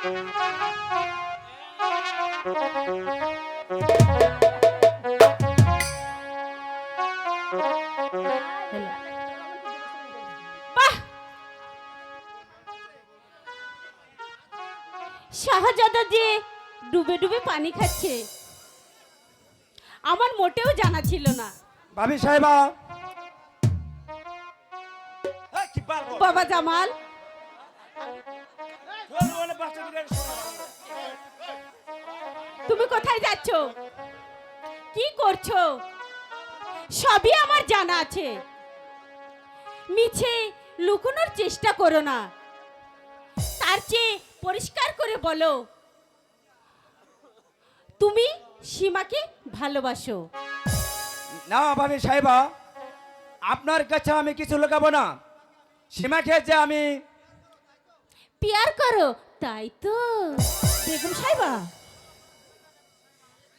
শাহজাদা যে ডুবে ডুবে পানি খাচ্ছে আমার মোটেও জানা ছিল না। ভাবি সাহেবা, বাবা জামাল, তুমি কোথায় যাচ্ছ, কি করছো? সবই আমার জানা আছে, মিছে লুকোনোর চেষ্টা করো না। তার চেয়ে পরিষ্কার করে বলো তুমি সীমাকে ভালোবাসো। না ভাবি সাহেবা, আপনার কাছে আমি কিছু লুকাবো না। সীমাকে যে আমি পিয়ার করো, তাই তো? বেগম সাহেবা,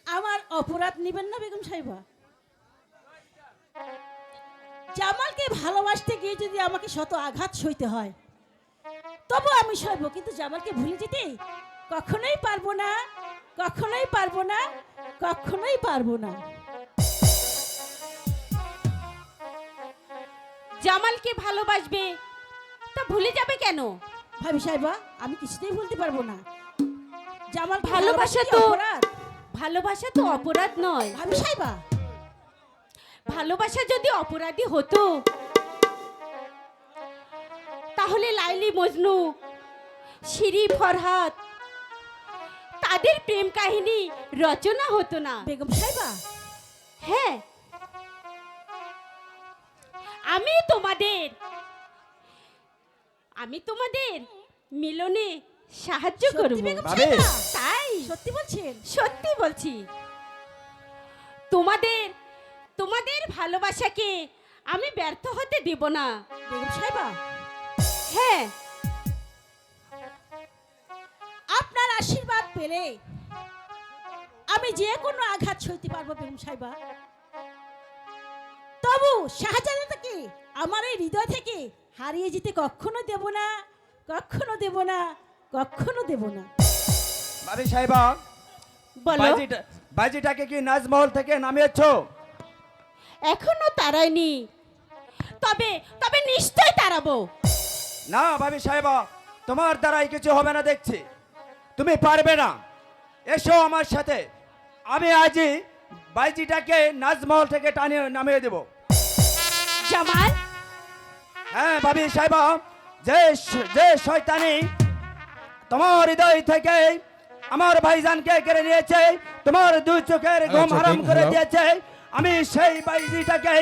আমার অপরাধ নেবেন না বেগম সাহেবা। জামালকে ভালোবাসতে গিয়ে যদি আমাকে শত আঘাত সইতে হয় তবু আমি সইব, কিন্তু জামালকে ভুলে যেতে কখনোই পারবো না, কখনোই পারবো না, কখনোই পারবো না। জামালকে ভালোবাসবে তা ভুলে যাবে কেন? ভাবি সাহেবা, আমি কিছুতেই বলতে পারবো না। জামাল ভালোবাসা কি তো অপরাধ? ভালোবাসা তো অপরাধ নয়। ভাবি সাহেবা, ভালোবাসা যদি অপরাধী হতো তাহলে লাইলি মজনু, শিরি ফরহাদ তাদের প্রেম কাহিনী রচনা হতো না। বেগম সাহেবা, হ্যাঁ, আমি তোমাদের মিলনে সাহায্য সত্যি করব। বেগম ভাবি। সাহেবা? তাই সত্যি বলছেন? সত্যি বলছি, তোমাদের ভালোবাসাকে আমি ব্যর্থ হতে দেব না। বেগম সাহেবা, হ্যাঁ, আপনার আশীর্বাদ পেলে আমি যে কোনো আঘাত সইতে পারবো বেগম সাহেবা। তবু শাহজাদাকে আমার এই হৃদয় থেকে হারিয়ে যেতে কখনো দেব না, কখনো দেব না, কখনো দেব না। ভাবি সাহেবা, বলো। বাজিটাকে কি নাজমহল থেকে নামিয়েছো? এখনো তারাইনি, তবে তবে নিশ্চয় তাড়াবো। না ভাবি সাহেবা, তোমার দ্বারাই কিছু হবে না দেখছি। তুমি পারবে না। এসো আমার সাথে, আমি আজই বাইজিটাকে নাজমহল থেকে টানিয়ে নামিয়ে দেব। জামাল, হ্যাঁ ভাবি সাহেবা, যে শয়তানি তোমার হৃদয় থেকে আমার ভাইজানকে কেড়ে নিয়েছে, তোমার দুই চোখের ঘুম হারাম করে দিয়েছে, আমি সেই বাইজিটাকে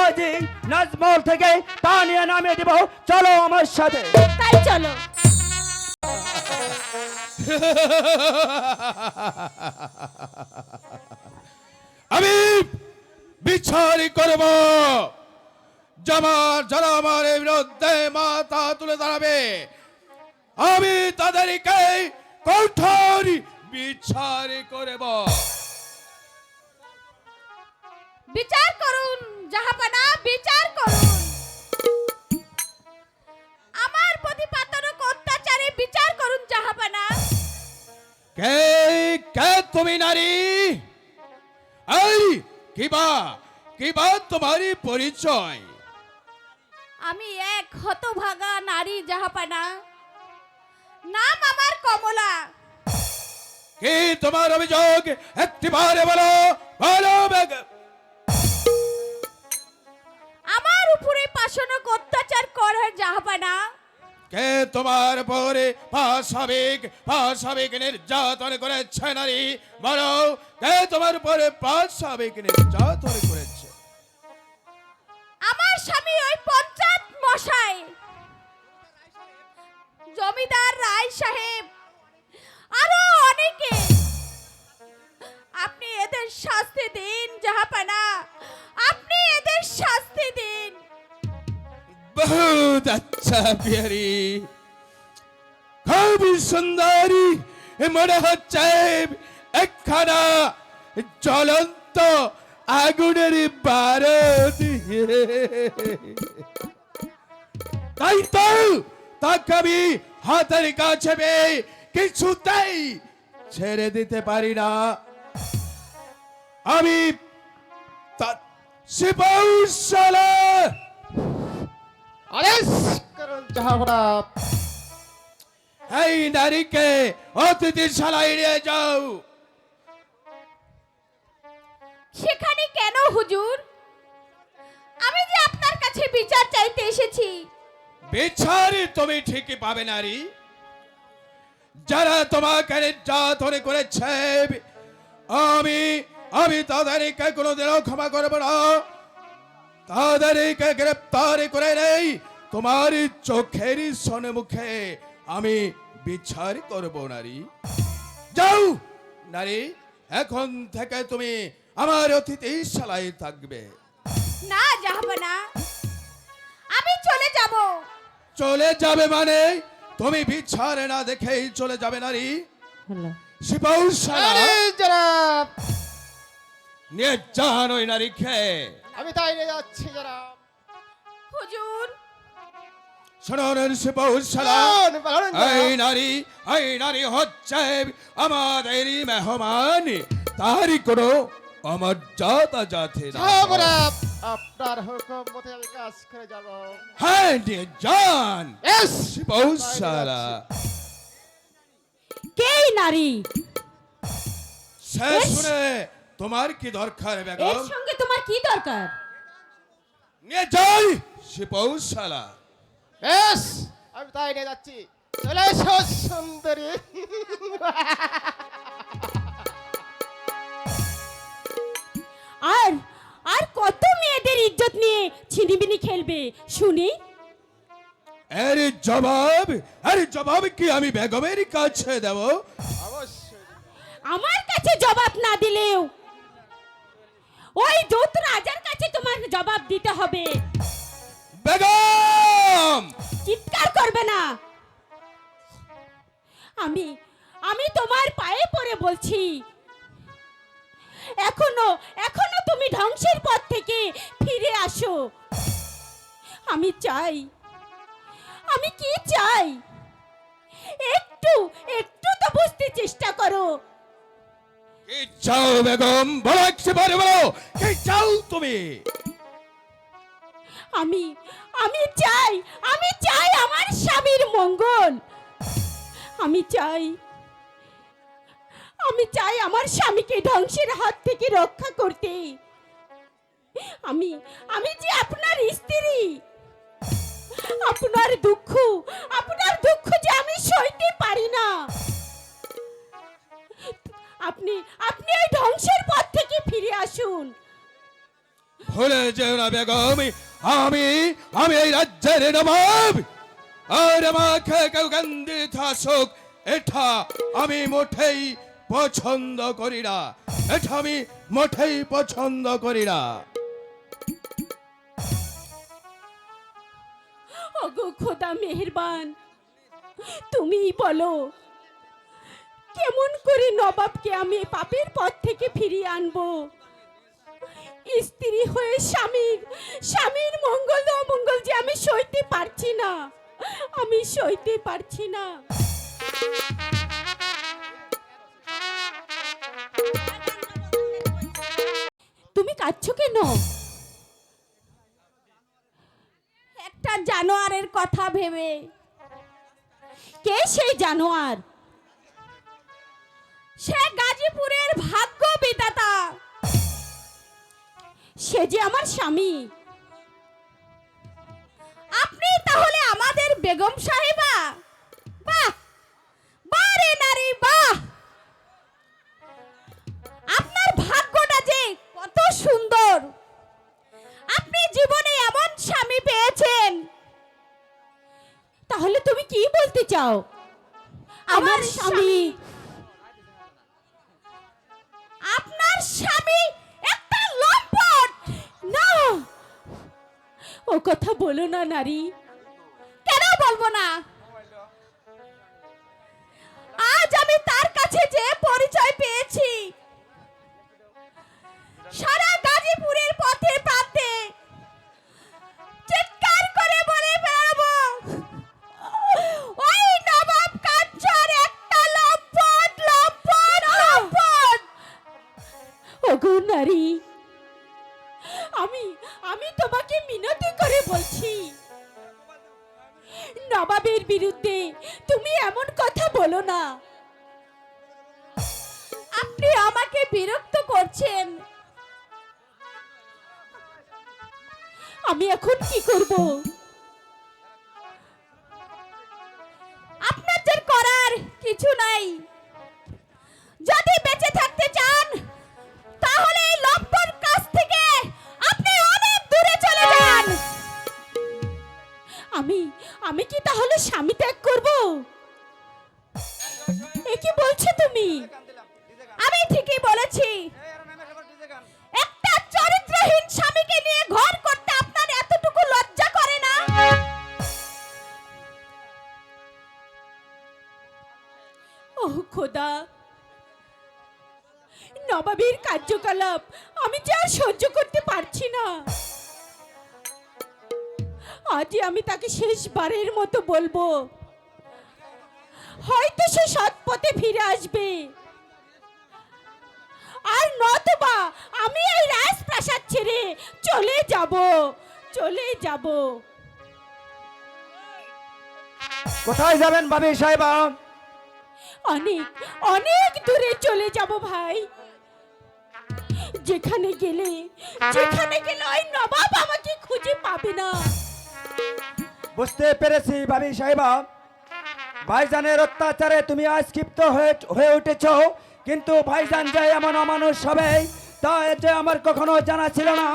আজই নাজমহল থেকে টানিয়ে নামিয়ে দেব। চলো আমার সাথে। তাই চলো। আমি বিচার করব, যারা আমার বিরুদ্ধে মাথা তুলে দাঁড়াবে আমি তাদেরকে কঠোর বিচার করব। বিচার করুন জাহাপানা, বিচার করুন। আমার প্রতি পাতনক অত্যাচারে বিচার করুন জাহাপানা। কে কে তুমি নারী? এই কিবা তোমারই পরিচয়? আমি এক হতভাগা নারী জাহাপানা, নাম আমার কমলা। কি তোমার অভিযোগ? একটিবারে বলো, বলো বেগম। আমার উপরে পাশনক অত্যাচার করে জাহাপানা। কে তোমার উপরে পাশবিক নির্যাতন করেছে নারী? বলো, কে তোমার উপরে পাশবিক নির্যাতন করেছে? আমার স্বামী ওই পঞ্চায়েত মশাই, জমিদার রায় সাহেব, আরো অনেকে। আপনি এদের শাস্তি দিন জাহাপানা, আপনি এদের শাস্তি দিন। बहुत अच्छा प्यारी, খুব সুন্দরী, মনে হচ্ছে একখানা জ্বলন্ত আগুনের বারুদ। তাই তো তাকে আমি হাতের কাছে পেয়ে কিছুতেই ছেড়ে দিতে পারি না। আমি শিবৌশালা আদেশ করুন জাহাপনা। এই নারীকে অতিথিশালায় নিয়ে যাও। সেখানে কেন হুজুর? আমি যে আপনার কাছে বিচার চাইতে এসেছি। বিচার তুমি ঠিকই পাবে নারী। যারা তোমাকে নির্যাতন করেছে আমি আমি তাদেরকে কোনোদিনও ক্ষমা করব না। তাদেরকে গ্রেপ্তার করে নেই তোমার চোখের সম্মুখে আমি বিচার করব নারী। যাও নারী, এখন থেকে তুমি আমার অতিথিশালায় থাকবে। না জাহাপনা, আমি চলে যাব। চলে যাবে মানে তুমি বিচার না দেখেই চলে যাবে নারী। শিবৌশালা আরে জনাব, নিয়ে যান ওই নারীকে। আমি তাই নিয়ে যাচ্ছি জনাব। হুজুর, শোনেন শিবৌশালা, বলুন, বলুন জনাব। এই নারী হচ্ছে আমাদেরই মেহমান, তারই কোনো অমর্যাদা জাতি না। জাহাপনা, আপনার হুকুম মতে আমি কাজ করে যাব। হ্যাঁ নিয়ে যান Yes! শিবৌশালা। কে এই নারী? সে শুনে তোমার কি দরকার এর বেগম? সঙ্গে তোমার কি দরকার? নিয়ে যাই শিবৌশালা। বেশ, আমি তাই নিয়ে যাচ্ছি। চলে এসো সুন্দরী। আর আর কত মেয়েদের ইজ্জত নিয়ে ছিনিবিনি খেলবে শুনি? এর জবাব কি আমি বেগমের কাছে দেব? অবশ্যই। আমার কাছে জবাব না দিলেও ওই দূত রাজার কাছে তোমার জবাব দিতে হবে। বেগম চিৎকার করবে না। আমি আমি তোমার পায়ে পড়ে বলছি, এখনো এখনো তুমি ধ্বংসের পথ থেকে ফিরে আসো। আমি চাই, আমি কি চাই একটু একটু তো বুঝতে চেষ্টা করো। কি চাও বেগম? বলো একবারে বলো, কি চাও তুমি? আমি আমি চাই আমার স্বামীর মঙ্গল। আমি চাই আমার স্বামীকে ধ্বংসের হাত থেকে রক্ষা করতে। আমি যে আপনার স্ত্রী, আপনার দুঃখ যে আমি সইতে পারি না। আপনি এই ধ্বংসের পথ থেকে ফিরে আসুন। ভুলে যেও না বেগম, আমি এই রাজ্যের নবাব। আর আমাকে কেউ গন্ধি থাকুক এটা আমি মোটেই পছন্দ করি না। এটা আমি মোটেই পছন্দ করি না। ওগো খোদা মেহেরবান, তুমিই বলো কেমন করে নবাবকে আমি পাপের পথ থেকে ফিরিয়ে আনবো। স্ত্রী হয়ে স্বামীর মঙ্গল অমঙ্গল যে আমি সইতে পারছি না, আমি সইতে পারছি না। তুমি কাঁদছো কেন? একটা জানোয়ারের কথা ভেবে। কে সেই জানোয়ার? সে গাজীপুরের ভাগ্য বিধাতা, সে যে আমার স্বামী। আপনি তাহলে আমাদের বেগম সাহেবা? বাহ বাহ রে নারী বাহ, আপনার ভাগ্যটা যে কত সুন্দর। আপনি জীবনে এমন স্বামী পেয়েছেন। তাহলে তুমি কি বলতে চাও? আমার স্বামী, আপনার স্বামী একটা লম্পট। না, ও কথা বলো না নারী। কেন বলবো না? আজ আমি তার কাছে যে পরিচয় পেয়েছি, সারা গাজীপুরের পথে প্রান্তে চিৎকার করে বলে বেড়াবো, ওই নবাব কাঞ্চন একটা নবাবের বিরুদ্ধে তুমি এমন কথা বলো না। আপনি আমাকে বিরক্ত করছেন। আমি এখন কি করব? আপনার যে করার কিছু নাই। যদি বেঁচে থাকতে চান তাহলে এই লম্পট কাছ থেকে আপনি অনেক দূরে চলে যান। আমি কি তাহলে স্বামী ত্যাগ করব? এ কি বলছো তুমি? আমি ঠিকই বলেছি। একটা চরিত্রহীন স্বামীকে নিয়ে ঘর করতে আপনার এতটুকু লজ্জা করে না? ওহ খোদা, নবাবের কার্যকলাপ আমি যে আর সহ্য করতে পারছি না। আজই আমি তাকে শেষবারের মতো বলবো, হয়তো সে সৎ পথে ফিরে আসবে, আর নতুবা আমি এই রাজপ্রাসাদ ছেড়ে চলে যাব। কোথায় যাবেন ভাবি সাহেবা? অনেক অনেক দূরে চলে যাব ভাই। যেখানে গেলে ওই নবাব আমাকে খুঁজে পাবে না। বুঝতে পেরেছি ভাবি সাহেবা, ভাইজানের অত্যাচারে তুমি আজ ক্ষিপ্ত হয়ে উঠেছ, কিন্তু ভাইজান যে এমন অমানুষ হবে তা যে আমার কখনো জানা ছিল না।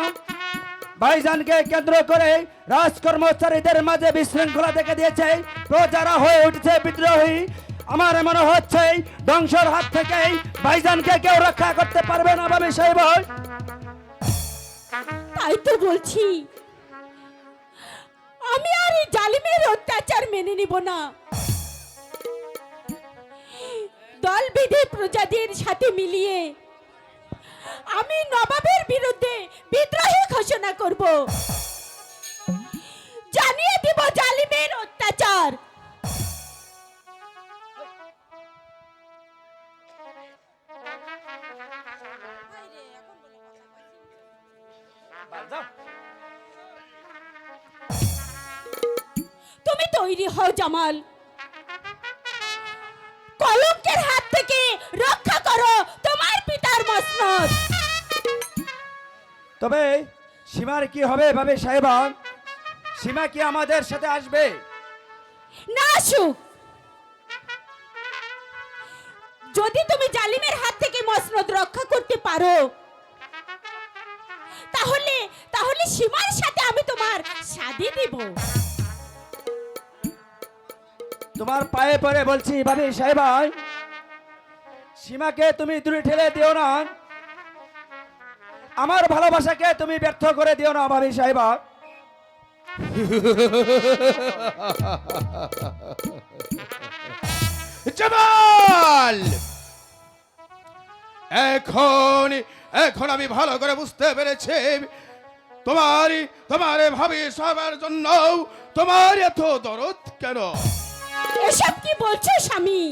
ভাইজানকে কেন্দ্র করে রাজকর্মচারীদের মাঝে বিশৃঙ্খলা দেখা দিয়েছে, প্রজারা হয়ে উঠেছে বিদ্রোহী। আমার মনে হচ্ছে ধ্বংসের হাত থেকে ভাইজানকে কেউ রক্ষা করতে পারবে না ভাবি সাহেবা। তাই তো বলছি, আমি আর এই জালিমের অত্যাচার মেনে নিব না। দল বেঁধে প্রজাদের সাথে মিলিয়ে আমি নবাবের বিরুদ্ধে বিদ্রোহী ঘোষণা করব। জানিয়ে দিব জালিমের অত্যাচার। তুমি তৈরি হও জামাল, কলঙ্কের হাত থেকে রক্ষা করো তোমার পিতার মসনদ। তবে সীমার কি হবে ভাবি সাহেবা? সীমা কি আমাদের সাথে আসবে? না আসুক। যদি তুমি জালিমের হাত থেকে মসনদ রক্ষা করতে পারো তাহলে সীমার সাথে আমি তোমার শাদী দিব। তোমার পায়ে পড়ে বলছি ভাবি সাহেবা, সীমাকে তুমি দূরে ঠেলে দিও না, আমার ভালোবাসাকে তুমি ব্যর্থ করে দিও না ভাবি সাহেবা। জামাল, এখন আমি ভালো করে বুঝতে পেরেছি তোমার ভাবি সবার জন্য তোমার এত দরদ কেন। এসব কি বলছো স্বামী?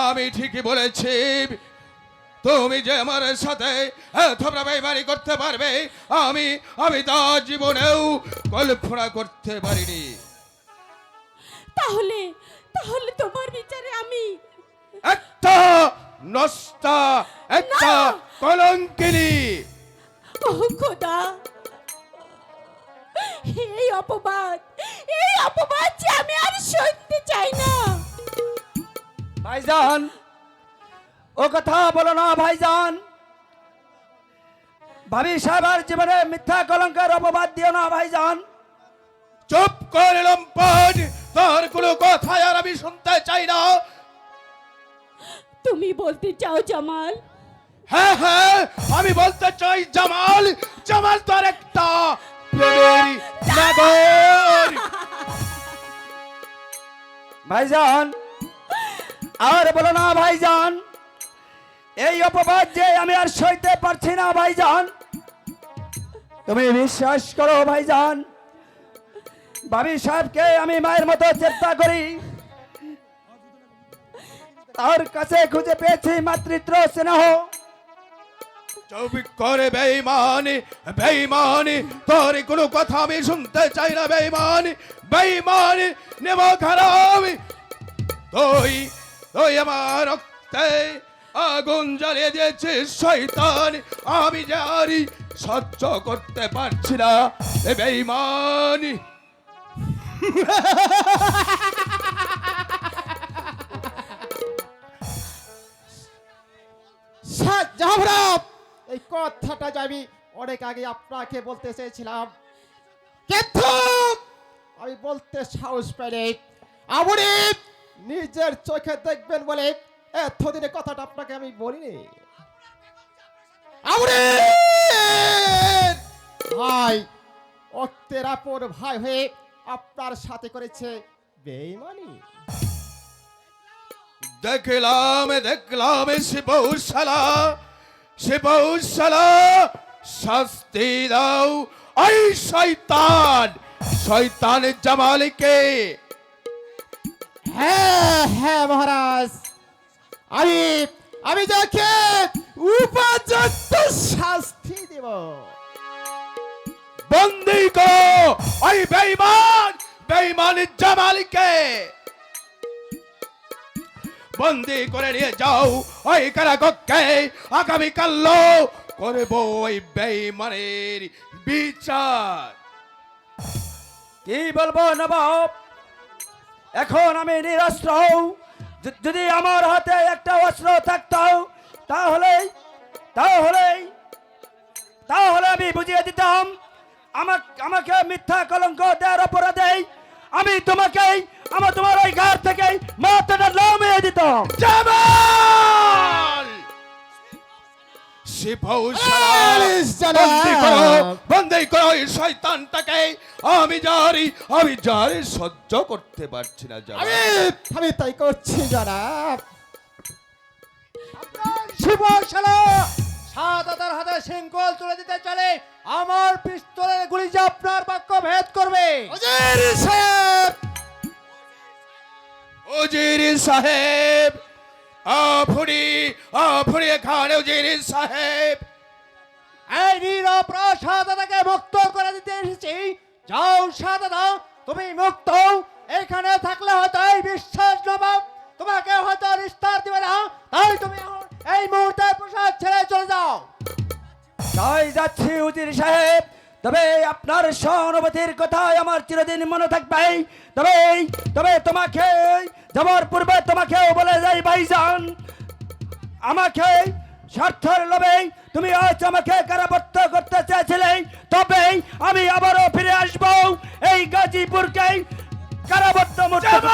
আমি ঠিকই বলেছি। তুমি যে আমার সাথে তোমরা বেইমানি করতে পারবে আমি তা জীবনেও কল্পনা করতে পারিনি। তাহলে তোমার বিচারে আমি একটা নষ্টা, একটা না! কলঙ্কিনী। ও খোদা, এই অপবাদ যে আমি আর সইতে চাই না। ভাইজান, ও কথা বলো না ভাইজান। ভাবি সাহেবের জীবনে মিথ্যা কলঙ্কের অপবাদ দিও না ভাইজান। চুপ করে লম্পট, তোর কোনো কথা আর আমি শুনতে চাই না। তুমি বলতে চাও জামাল? হ্যাঁ, আমি বলতে চাই জামাল তোর একটা প্রেমের নাগর। ভাইজান, আর বলো না ভাইজান। এই অপবাদ যে আমি আর সইতে পারছি না ভাইজান। তুমি বিশ্বাস করো ভাইজান, ভাবি সাহেবকে আমি মায়ের মতো চেষ্টা করি, তার কাছে খুঁজে পেয়েছি মাতৃত্ব স্নেহ। চুপ করে বেঈমানি, বেঈমানি, তোর কোনো কথা আমি শুনতে চাই না। বেঈমানি, বেঈমানি, নেব খারামি। তুই তুই আমার রক্তে আগুন জ্বালিয়ে দিয়েছিস শয়তান। আমি জানি সহ্য করতে পারছি না এ বেঈমানি। শাহজাহান, এই কথাটা যে আমি অনেক আগে আপনাকে বলতে চেয়েছিলাম, কিন্তু আমি বলতে সাহস পাইনি। আপনি নিজের চোখে দেখবেন বলে এতদিনে কথাটা আপনাকে আমি বলিনি। আপনি ভাই, অক্তের আপন ভাই হয়ে আপনার সাথে করেছে বেঈমানি। দেখলাম সে বহুশালা, সে বহুশালা, শাস্তি দাও ওই শয়তান, শয়তানের জামালিকে। হ্যাঁ হ্যাঁ মহারাজ, আমি যাকে উপযুক্ত শাস্তি দেব। বন্দি করো ওই বেঈমান, বেঈমানের জামালিকে বন্দি করে নিয়ে যাও ওই কারাকক্ষে। আগামীকাল করব ওই বেঈমানের বিচার। কি বলবো নবাব, এখন আমি নিরস্ত্র। যদি আমার হাতে একটা অস্ত্র থাকতো তাহলে তাহলে তাহলে আমি বুঝিয়ে দিতাম। আমাকে মিথ্যা কলঙ্ক দেওয়ার অপরাধে আমি তোমার ওই ঘর থেকে মাথাটা নামিয়ে দিতাম। জামাল, সে বহুশালা, বন্দি করো ওই শয়তানটাকে। আমি জানি সহ্য করতে পারছি না জামাল। আমি তাই করছি জনাব। শিবশালা শাহাদাতের হাতে শৃঙ্খল তুলে দিতে চলে আমার পিস্তলের গুলি যে আপনার বাক্য ভেদ করবে। ওজির সাহেব, উজির সাহেব, আপনি এখানে উজির সাহেব। এই নিরপরাধ শাহাদাতকে মুক্ত করে দিতে এসেছি। যাও শাহাদাত, তুমি মুক্ত। এখানে থাকলে হয়তো এই বিশ্বাস নবাব তোমাকে হয়তো নিস্তার দিবে না, তাই তুমি এখন এই মুহূর্তে প্রসাদ ছেড়ে চলে যাও। তাই যাচ্ছি উজির সাহেব। তবে আপনার সহানুভূতির কথাই আমার চিরদিন মনে থাকবে। তবে তোমাকে যাওয়ার পূর্বে তোমাকেও বলে যাই ভাইজান, আমাকে স্বার্থের লোভে তুমি আজ আমাকে কারাবদ্ধ করতে চেয়েছিলে, তবে আমি আবারও ফিরে আসবো এই গাজীপুরকে কারাবদ্ধ মুক্ত।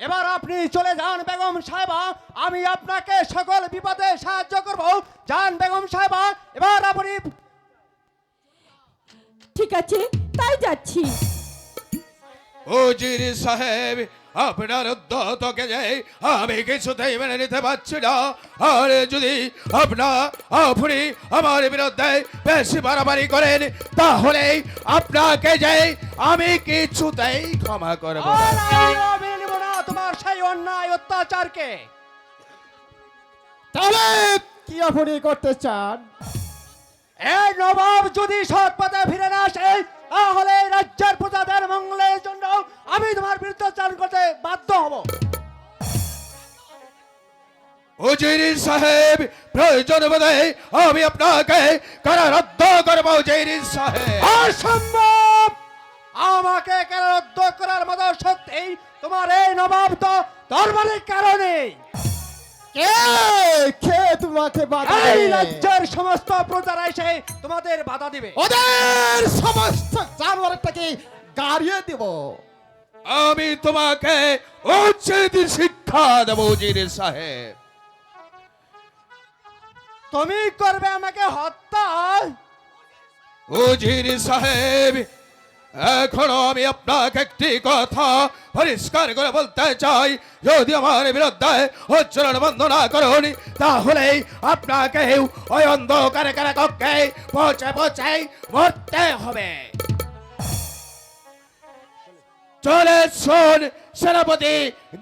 এবার আপনি চলে যান বেগম সাহেবা, আমি আপনাকে সকল বিপদে সাহায্য করব। যান বেগম সাহেবা, এবার আপনি। ঠিক আছে, তাই যাচ্ছি। উজির সাহেব, আপনার উদ্যতকে যে আমি কিছুতেই মেনে নিতে পারছি না। আর যদি আপনি আমার বিরুদ্ধে বেশি বাড়াবাড়ি করেন তাহলে আপনাকে যে আমি কিছুতেই ক্ষমা করব না। আর আমিও মেনে নেব না তোমার সেই অন্যায় অত্যাচারকে। তাহলে কি আপনি করতে চান? এই নবাব যদি সৎ পথে ফিরে না আসে তাহলে এই রাজ্যের প্রজাদের মঙ্গলের জন্য আমি তোমার বিরুদ্ধাচারণ করতে বাধ্য হব। উজির সাহেব, প্রয়োজন বোধে আমি আপনাকে কারারুদ্ধ করব। উজির সাহেব, অসম্ভব! আমাকে কারারুদ্ধ করার মতো শক্তি তোমার এই নবাব তো দরবারের কারণে। কে তোমাকে বাধা এই দেবে? রাজ্যের সমস্ত প্রজারা এসে তোমাদের বাধা দিবে। ওদের সমস্ত জানোয়ারটাকে গাড়িয়ে দিব। আমি তোমাকে উচিত শিক্ষা দেব। উজির সাহেব, তুমি করবে আমাকে হত্যা। উজির সাহেব, এখনো আমি আপনাকে একটি কথা পরিষ্কার করে বলতে চাই। যদি আমার বিরুদ্ধে উচ্চারণ বন্ধ না করুন তাহলে আপনাকে ওই অন্ধকারে কারাকক্ষে পৌঁছে মরতে হবে। চলে শোন সেনাপতি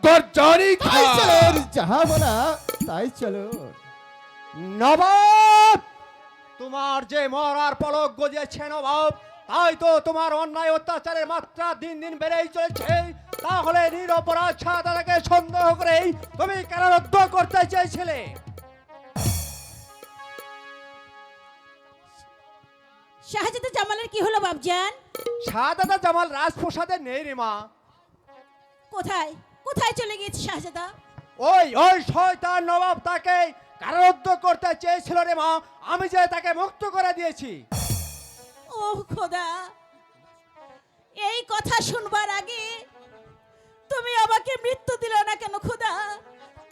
গর্জনী তাই খা। চলুন যাহা বলা তাই চলুন। নবাব, তোমার যে মরার পলক গজিয়েছে নবাব, তাই তো তোমার অন্যায় অত্যাচারের মাত্রা দিন দিন বেড়েই চলেছে। তাহলে নিরপরাধ শাহজাদাকে সন্দেহ করেই তুমি কারারুদ্ধ করতে চেয়েছিলে। শাহজাদা জামালের কি হলো বাবজান? শাহজাদা জামাল রাজপ্রসাদে নেই রে মা। কোথায় কোথায় চলে গিয়েছে শাহজাদা? ওই শয়তান নবাব তাকে কারারুদ্ধ করতে চেয়েছিল রে মা, আমি যে তাকে মুক্ত করে দিয়েছি। ও খোদা, এই কথা শুনবার আগে তুমি আমাকে মৃত্যু দিলে না কেন খোদা?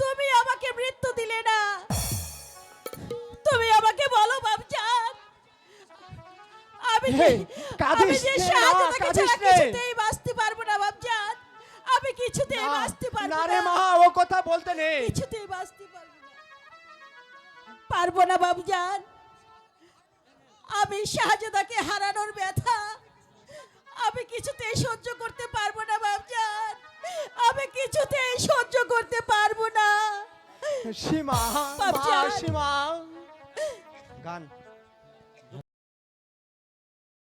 তুমি আমাকে মৃত্যু দিলে না, তুমি আমাকে বলো বাবজান, আমি হে, আমি কাঁদিস যে নে না, শাহজাদাকে কাঁদিস ছাড়া নে। কিছুতেই বাঁচতে পারবো না বাবজান, আমি কিছুতেই বাঁচতে পারবো না রে না, মা, ও কথা বলতে নেই। কিছুতেই বাঁচতে পারবো না বাবজান। আমি শাহজাদাকে হারানোর ব্যথা আমি কিছুতেই সহ্য করতে পারবো না বাবজান, আমি কিছুতেই সহ্য করতে পারবো না সীমা, মা, বাবজান। সীমা। গান